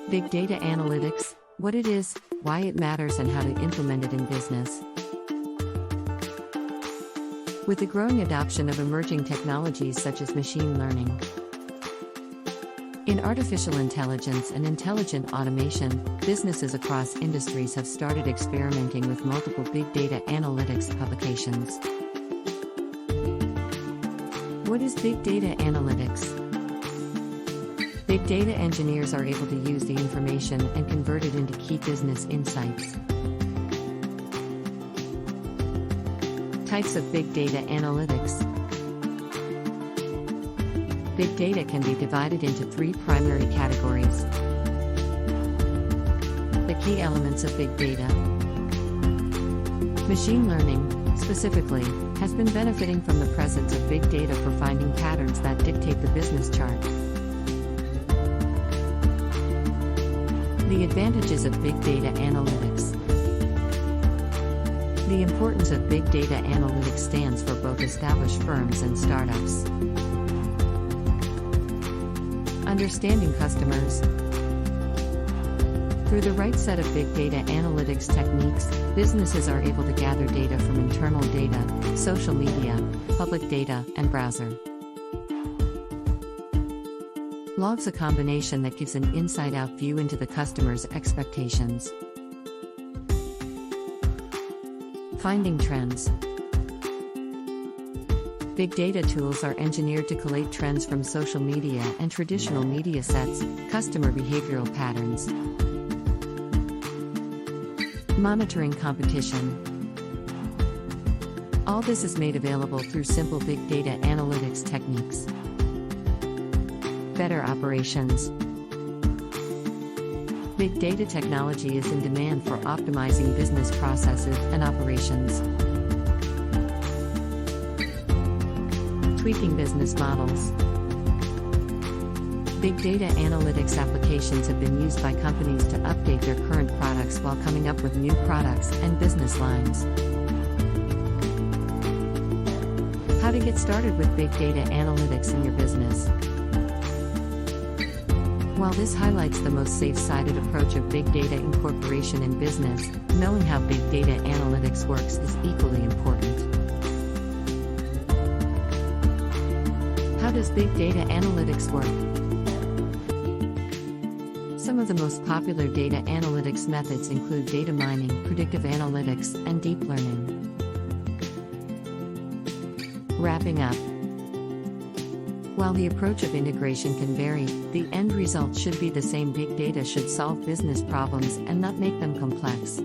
Big data analytics, what it is, why it matters, and how to implement it in business. With the growing adoption of emerging technologies such as machine learning, in artificial intelligence and intelligent automation, businesses across industries have started experimenting with multiple big data analytics applications. What is big data analytics? Big data engineers are able to use the information and convert it into key business insights. Types of big data analytics. Big data can be divided into three primary categories. The key elements of big data. Machine learning, specifically, has been benefiting from the presence of big data for finding patterns that dictate the business chart. The advantages of big data analytics. The importance of big data analytics stands for both established firms and startups. Understanding customers. Through the right set of big data analytics techniques, businesses are able to gather data from internal data, social media, public data, and browser logs, a combination that gives an inside-out view into the customer's expectations. Finding trends. Big data tools are engineered to collate trends from social media and traditional media sets, customer behavioral patterns. Monitoring competition. All this is made available through simple big data analytics techniques. Better operations. Big data technology is in demand for optimizing business processes and operations. Tweaking business models. Big data analytics applications have been used by companies to update their current products while coming up with new products and business lines. How to get started with big data analytics in your business. While this highlights the most safe-sided approach of big data incorporation in business, knowing how big data analytics works is equally important. How does big data analytics work? Some of the most popular data analytics methods include data mining, predictive analytics, and deep learning. Wrapping up. While the approach of integration can vary, the end result should be the same. Big data should solve business problems and not make them complex.